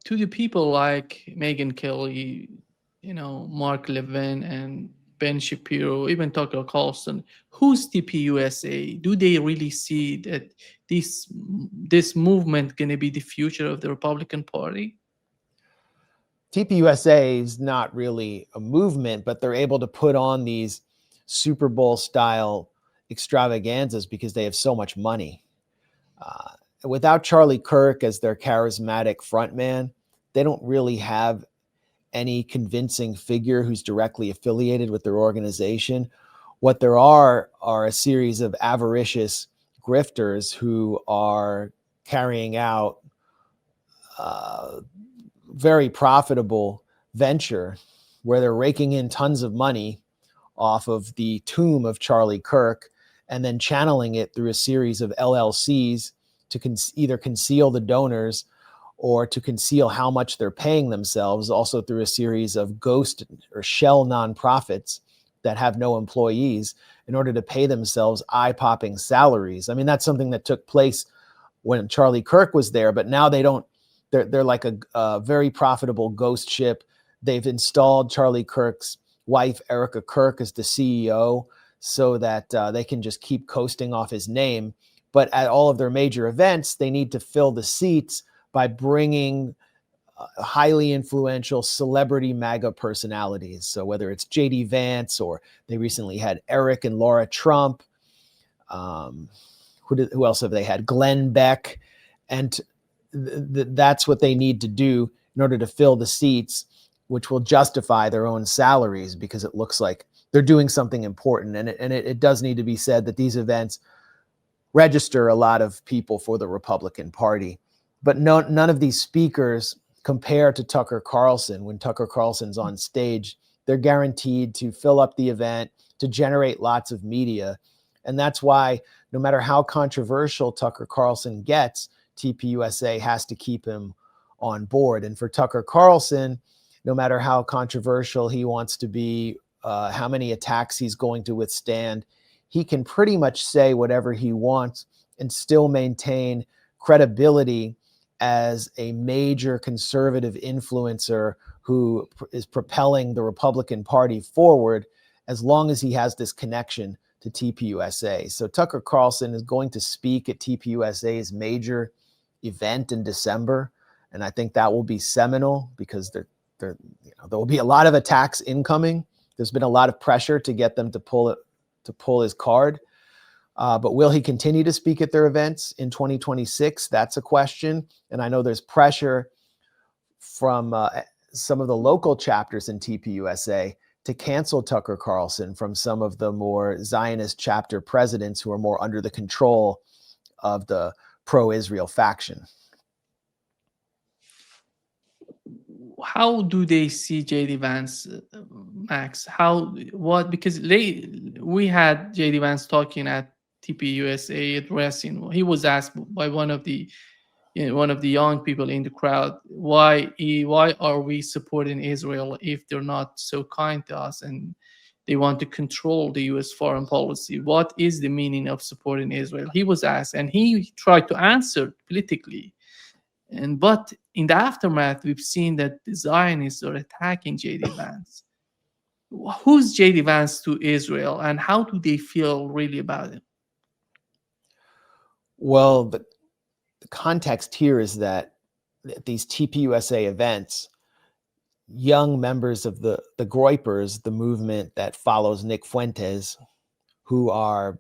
to the people like Megan Kelly, Mark Levin and Ben Shapiro, even Tucker Carlson, who's TPUSA? Do they really see that this this movement going to be the future of the Republican Party? TPUSA is not really a movement, but they're able to put on these Super Bowl style extravaganzas because they have so much money. Without Charlie Kirk as their charismatic frontman, they don't really have any convincing figure who's directly affiliated with their organization. What there are a series of avaricious grifters who are carrying out very profitable venture where they're raking in tons of money off of the tomb of Charlie Kirk and then channeling it through a series of LLCs to either conceal the donors or to conceal how much they're paying themselves, also through a series of ghost or shell nonprofits that have no employees in order to pay themselves eye-popping salaries. I mean, that's something that took place when Charlie Kirk was there, but now they don't. They're like a very profitable ghost ship. They've installed Charlie Kirk's wife, Erica Kirk, as the CEO so that they can just keep coasting off his name. But at all of their major events, they need to fill the seats by bringing highly influential celebrity MAGA personalities. So whether it's J.D. Vance or they recently had Eric and Laura Trump. Who else have they had? Glenn Beck. And that's what they need to do in order to fill the seats, which will justify their own salaries because it looks like they're doing something important. And it does need to be said that these events register a lot of people for the Republican Party. But none of these speakers compare to Tucker Carlson. When Tucker Carlson's on stage, they're guaranteed to fill up the event, to generate lots of media. And that's why no matter how controversial Tucker Carlson gets, TPUSA has to keep him on board. And for Tucker Carlson, no matter how controversial he wants to be, how many attacks he's going to withstand, he can pretty much say whatever he wants and still maintain credibility as a major conservative influencer who is propelling the Republican Party forward as long as he has this connection to TPUSA. So Tucker Carlson is going to speak at TPUSA's major event in December, and I think that will be seminal because there will be a lot of attacks incoming. There's been a lot of pressure to get them to pull his card. But will he continue to speak at their events in 2026? That's a question. And I know there's pressure from some of the local chapters in TPUSA to cancel Tucker Carlson from some of the more Zionist chapter presidents who are more under the control of the pro-Israel faction. How do they see JD Vance, Max? Because we had JD Vance talking at TPUSA addressing. He was asked by one of the young people in the crowd, why are we supporting Israel if they're not so kind to us and they want to control the US foreign policy? What is the meaning of supporting Israel? He was asked, and he tried to answer politically. But in the aftermath, we've seen that the Zionists are attacking JD Vance. Who's JD Vance to Israel, and how do they feel really about it? Well, the context here is that at these TPUSA events, young members of the Groypers, the movement that follows Nick Fuentes, who are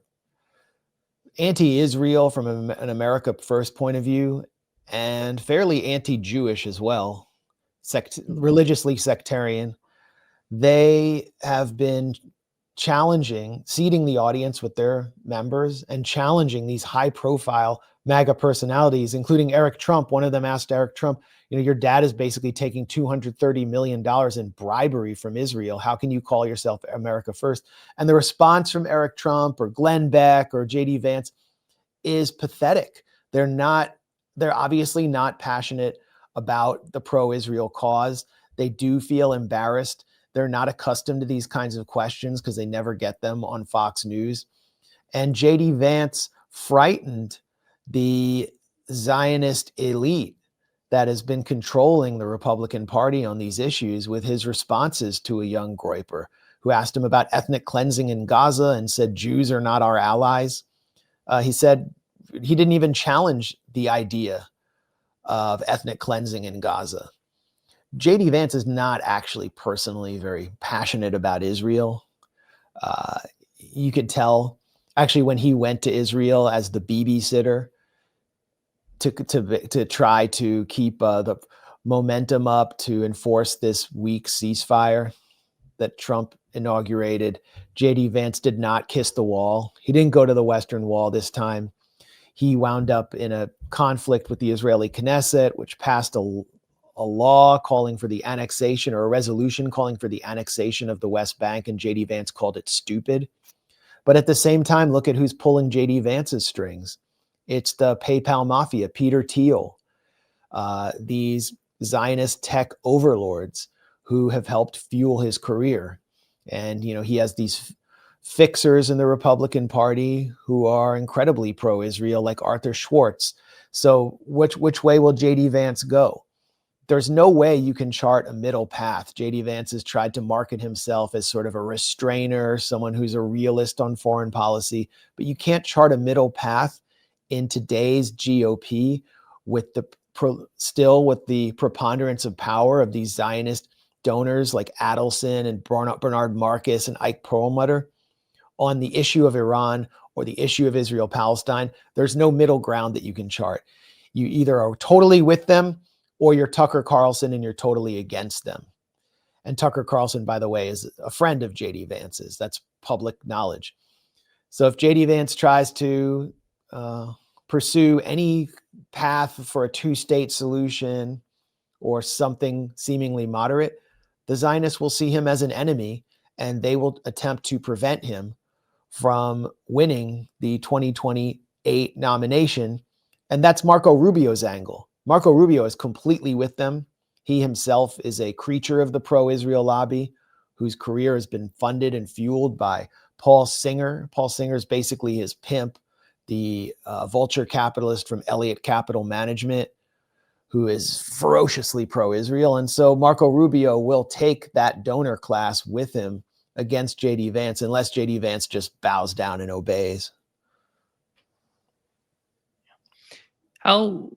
anti-Israel from an America First point of view, and fairly anti-Jewish as well, religiously sectarian. They have been seeding the audience with their members and challenging these high-profile MAGA personalities, including Eric Trump. One of them asked Eric Trump, your dad is basically taking $230 million in bribery from Israel. How can you call yourself America First? And the response from Eric Trump or Glenn Beck or J.D. Vance is pathetic. They're obviously not passionate about the pro-Israel cause. They do feel embarrassed. They're not accustomed to these kinds of questions because they never get them on Fox News. And J.D. Vance frightened the Zionist elite that has been controlling the Republican Party on these issues with his responses to a young Groyper who asked him about ethnic cleansing in Gaza and said Jews are not our allies. He said he didn't even challenge the idea of ethnic cleansing in Gaza. J.D. Vance is not actually personally very passionate about Israel. You could tell, actually, when he went to Israel as the babysitter to try to keep the momentum up to enforce this weak ceasefire that Trump inaugurated, J.D. Vance did not kiss the wall. He didn't go to the Western Wall this time. He wound up in a conflict with the Israeli Knesset, which passed a law calling for the annexation, or a resolution calling for the annexation of the West Bank, and J.D. Vance called it stupid. But at the same time, look at who's pulling J.D. Vance's strings. It's the PayPal mafia, Peter Thiel, these Zionist tech overlords who have helped fuel his career. And, he has these fixers in the Republican Party who are incredibly pro-Israel, like Arthur Schwartz. So which way will J.D. Vance go? There's no way you can chart a middle path. J.D. Vance has tried to market himself as sort of a restrainer, someone who's a realist on foreign policy, but you can't chart a middle path in today's GOP with still with the preponderance of power of these Zionist donors like Adelson and Bernard Marcus and Ike Perlmutter on the issue of Iran or the issue of Israel-Palestine. There's no middle ground that you can chart. You either are totally with them or you're Tucker Carlson and you're totally against them. And Tucker Carlson, by the way, is a friend of J.D. Vance's. That's public knowledge. So if J.D. Vance tries to pursue any path for a two-state solution or something seemingly moderate, the Zionists will see him as an enemy, and they will attempt to prevent him from winning the 2028 nomination. And that's Marco Rubio's angle. Marco Rubio is completely with them. He himself is a creature of the pro-Israel lobby whose career has been funded and fueled by Paul Singer. Paul Singer is basically his pimp, the vulture capitalist from Elliott Capital Management, who is ferociously pro-Israel. And so Marco Rubio will take that donor class with him against J.D. Vance, unless J.D. Vance just bows down and obeys. How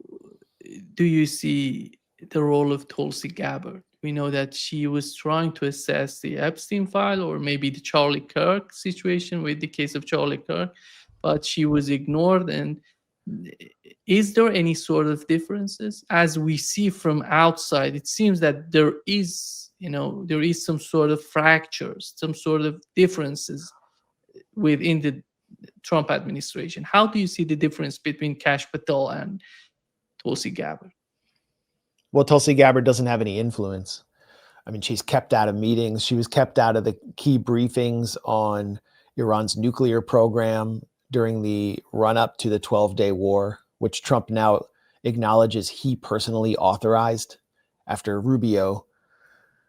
do you see the role of Tulsi Gabbard? We know that she was trying to assess the Epstein file, or maybe the Charlie Kirk situation with the case of Charlie Kirk, but she was ignored. And is there any sort of differences? As we see from outside, it seems that there is some sort of fractures, some sort of differences within the Trump administration. How do you see the difference between Kash Patel and Tulsi Gabbard? Well, Tulsi Gabbard doesn't have any influence. I mean, she's kept out of meetings. She was kept out of the key briefings on Iran's nuclear program during the run-up to the 12-day war, which Trump now acknowledges he personally authorized after Rubio,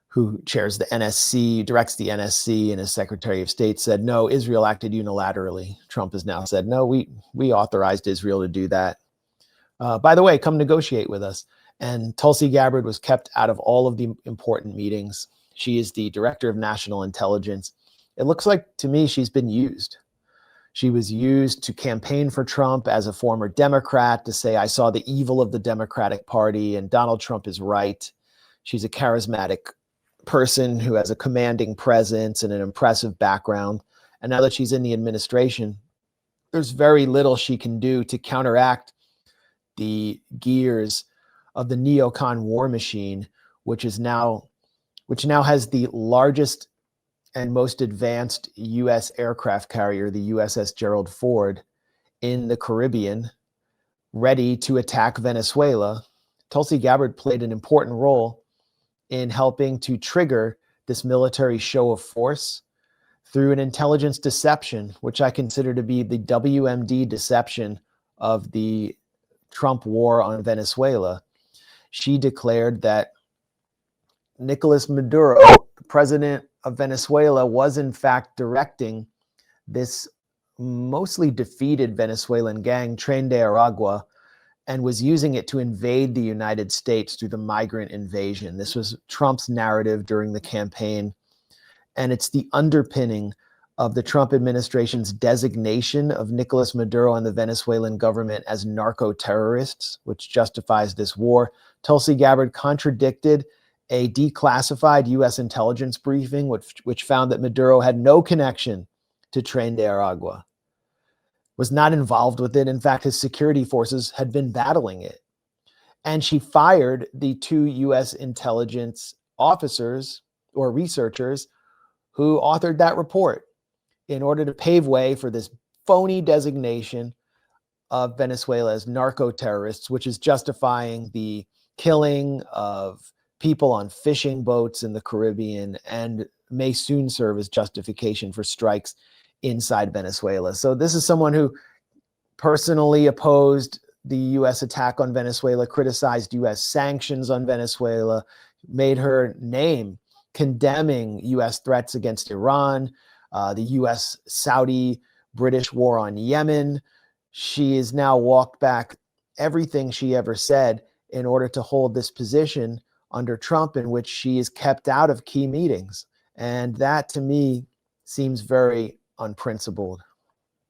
who chairs the NSC, directs the NSC, and is Secretary of State, said, no, Israel acted unilaterally. Trump has now said, no, we authorized Israel to do that. By the way, come negotiate with us. And Tulsi Gabbard was kept out of all of the important meetings. She is the Director of National Intelligence. It looks like to me she's been used. She was used to campaign for Trump as a former Democrat, to say, I saw the evil of the Democratic Party and Donald Trump is right. She's a charismatic person who has a commanding presence and an impressive background. And now that she's in the administration, there's very little she can do to counteract the gears of the neocon war machine, which now has the largest and most advanced U.S. aircraft carrier, the USS Gerald Ford, in the Caribbean, ready to attack Venezuela. Tulsi Gabbard played an important role in helping to trigger this military show of force through an intelligence deception, which I consider to be the WMD deception of the Trump war on Venezuela. She declared that Nicolas Maduro, president of Venezuela, was in fact directing this mostly defeated Venezuelan gang, Tren de Aragua, and was using it to invade the United States through the migrant invasion. This was Trump's narrative during the campaign, and it's the underpinning of the Trump administration's designation of Nicolas Maduro and the Venezuelan government as narco-terrorists, which justifies this war. Tulsi Gabbard contradicted a declassified U.S. intelligence briefing, which found that Maduro had no connection to Tren de Aragua, was not involved with it. In fact, his security forces had been battling it. And she fired the 2 U.S. intelligence officers or researchers who authored that report in order to pave way for this phony designation of Venezuela as narco-terrorists, which is justifying the killing of people on fishing boats in the Caribbean and may soon serve as justification for strikes inside Venezuela. So this is someone who personally opposed the U.S. attack on Venezuela, criticized U.S. sanctions on Venezuela, made her name condemning U.S. threats against Iran, the U.S. Saudi British war on Yemen. She has now walked back everything she ever said in order to hold this position under Trump, in which she is kept out of key meetings. And that, to me, seems very unprincipled.